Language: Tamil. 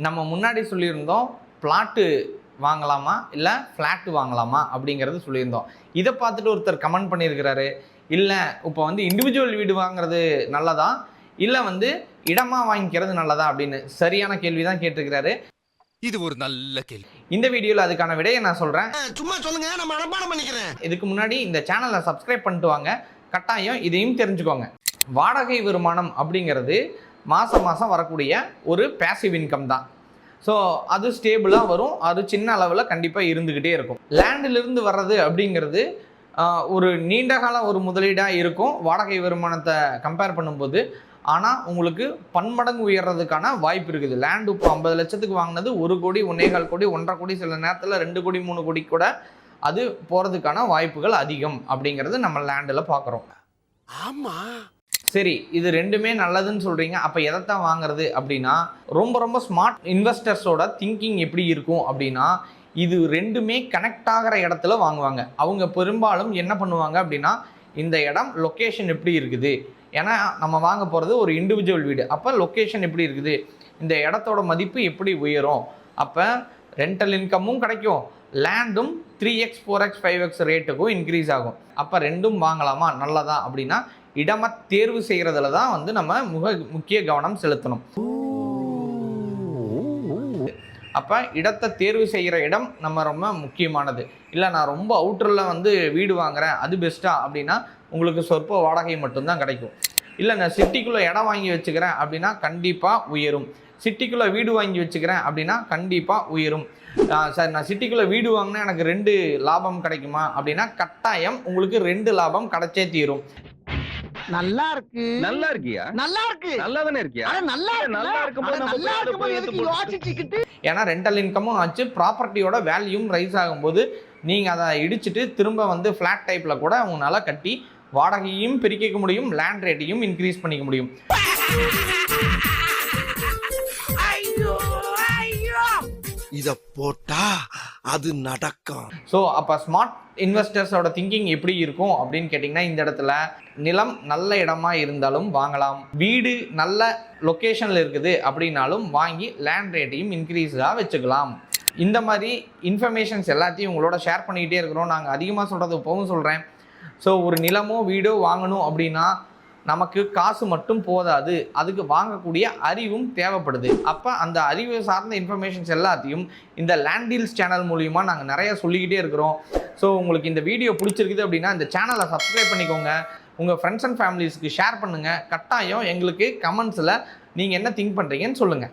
நம்ம முன்னாடி சொல்லியிருந்தோம் பிளாட்டு வாங்கலாமா இல்லை ஃப்ளாட்டு வாங்கலாமா அப்படிங்கிறது சொல்லியிருந்தோம். இதை பார்த்துட்டு ஒருத்தர் கமெண்ட் பண்ணியிருக்கிறாரு, இல்லை இப்போ வந்து இண்டிவிஜுவல் வீடு வாங்குறது நல்லதா இல்லை வந்து இடமா வாங்கிக்கிறது நல்லதா அப்படின்னு. சரியான கேள்வி தான் கேட்டிருக்கிறாரு. இது ஒரு நல்ல கேள்வி. இந்த வீடியோவில் அதுக்கான விடையை நான் சொல்கிறேன். சும்மா சொல்லுங்க, நம்ம மனப்பாடம் பண்ணிக்கிறேன். இதுக்கு முன்னாடி இந்த சேனலை சப்ஸ்கிரைப் பண்ணிட்டு வாங்க, கட்டாயம் இதையும் தெரிஞ்சுக்கோங்க. வாடகை வருமானம் அப்படிங்கிறது மாதம் மாதம் வரக்கூடிய ஒரு பேசிவ் இன்கம் தான். ஸோ அது ஸ்டேபிளாக வரும், அது சின்ன அளவில் கண்டிப்பாக இருந்துக்கிட்டே இருக்கும். லேண்டிலிருந்து வர்றது அப்படிங்கிறது ஒரு நீண்ட கால ஒரு முதலீடாக இருக்கும் வாடகை வருமானத்தை கம்பேர் பண்ணும்போது. ஆனால் உங்களுக்கு பன்மடங்கு உயர்றதுக்கான வாய்ப்பு இருக்குது. லேண்டு இப்போ 50 லட்சத்துக்கு வாங்கினது 1 கோடி, 1.25 கோடி, 1.5 கோடி, சில நேரத்தில் 2 கோடி 3 கோடி கூட அது போகிறதுக்கான வாய்ப்புகள் அதிகம் அப்படிங்கிறது நம்ம லேண்டில் பார்க்குறோம். ஆமாம், சரி, இது ரெண்டுமே நல்லதுன்னு சொல்கிறீங்க, அப்போ எதைத்தான் வாங்குறது அப்படின்னா, ரொம்ப ஸ்மார்ட் இன்வெஸ்டர்ஸோட திங்கிங் எப்படி இருக்கும் அப்படின்னா, இது ரெண்டுமே கனெக்ட் ஆகிற இடத்துல வாங்குவாங்க. அவங்க பெரும்பாலும் என்ன பண்ணுவாங்க அப்படின்னா, இந்த இடம் லொக்கேஷன் எப்படி இருக்குது, ஏன்னா நம்ம வாங்க போகிறது ஒரு இண்டிவிஜுவல் வீடு, அப்போ லொக்கேஷன் எப்படி இருக்குது, இந்த இடத்தோட மதிப்பு எப்படி உயரும், அப்போ ரெண்டல் இன்கமும் கிடைக்கும், லேண்டும் 3x 4x 5x ரேட்டுக்கும் இன்க்ரீஸ் ஆகும். அப்போ ரெண்டும் வாங்கலாமா நல்லதா அப்படின்னா, இடமை தேர்வு செய்கிறதுல தான் வந்து நம்ம முக்கிய கவனம் செலுத்தணும். அப்போ இடத்தை தேர்வு செய்கிற இடம் நம்ம ரொம்ப முக்கியமானது. இல்லை நான் ரொம்ப அவுட்டரில் வந்து வீடு வாங்குகிறேன், அது பெஸ்ட்டா அப்படின்னா உங்களுக்கு சொற்ப வாடகை மட்டும்தான் கிடைக்கும். இல்லை நான் சிட்டிக்குள்ளே இடம் வாங்கி வச்சுக்கிறேன் அப்படின்னா கண்டிப்பாக உயரும். சிட்டிக்குள்ளே வீடு வாங்கி வச்சுக்கிறேன் அப்படின்னா கண்டிப்பாக உயரும். சார் நான் சிட்டிக்குள்ளே வீடு வாங்கினா எனக்கு 2 லாபம் கிடைக்குமா அப்படின்னா கட்டாயம் உங்களுக்கு 2 லாபம் கிடைச்சே தீரும். நல்லா இருக்கு. நல்லா இருக்கியா? நல்லா இருக்கு. நல்லா தானே இருக்கியா? நல்லா இருக்கும்போது எதுக்கு யோசிச்சுக்கிட்டு? ஏன்னா ரெண்டல் இன்கமும் ஆச்சு, ப்ராப்பர்ட்டியோட வேல்யூம் ரைஸ் ஆகும்போது நீங்கள் அதை இடிச்சிட்டு திரும்ப வந்து ஃப்ளாட் டைப்பில் கூட உங்களால் கட்டி வாடகையும் பிரிக்க முடியும், லேண்ட் ரேட்டையும் இன்க்ரீஸ் பண்ணிக்க முடியும். இத போட்டா அது நடக்கும். ஸோ அப்போ ஸ்மார்ட் இன்வெஸ்டர்ஸோட திங்கிங் எப்படி இருக்கும் அப்படின்னு கேட்டிங்கன்னா, இந்த இடத்துல நிலம் நல்ல இடமா இருந்தாலும் வாங்கலாம், வீடு நல்ல லொக்கேஷனில் இருக்குது அப்படின்னாலும் வாங்கி லேண்ட் ரேட்டையும் இன்க்ரீஸாக வச்சுக்கலாம். இந்த மாதிரி இன்ஃபர்மேஷன்ஸ் எல்லாத்தையும் உங்களோட ஷேர் பண்ணிக்கிட்டே இருக்கிறோம். நாங்கள் அதிகமாக சொல்கிறது இப்போவும் சொல்கிறேன். ஸோ ஒரு நிலமோ வீடோ வாங்கணும் அப்படின்னா நமக்கு காசு மட்டும் போதாது, அதுக்கு வாங்கக்கூடிய அறிவும் தேவைப்படுது. அப்போ அந்த அறிவு சார்ந்த இன்ஃபர்மேஷன்ஸ் எல்லாத்தையும் இந்த லேண்ட் டீல்ஸ் சேனல் மூலிமா நாங்கள் நிறைய சொல்லிக்கிட்டே இருக்கிறோம். ஸோ உங்களுக்கு இந்த வீடியோ பிடிச்சிருக்குது அப்படின்னா இந்த சேனலை சப்ஸ்கிரைப் பண்ணிக்கோங்க, உங்கள் ஃப்ரெண்ட்ஸ் அண்ட் ஃபேமிலிஸ்க்கு ஷேர் பண்ணுங்கள். கட்டாயம் எங்களுக்கு கமெண்ட்ஸில் நீங்கள் என்ன திங்க் பண்ணுறீங்கன்னு சொல்லுங்கள்.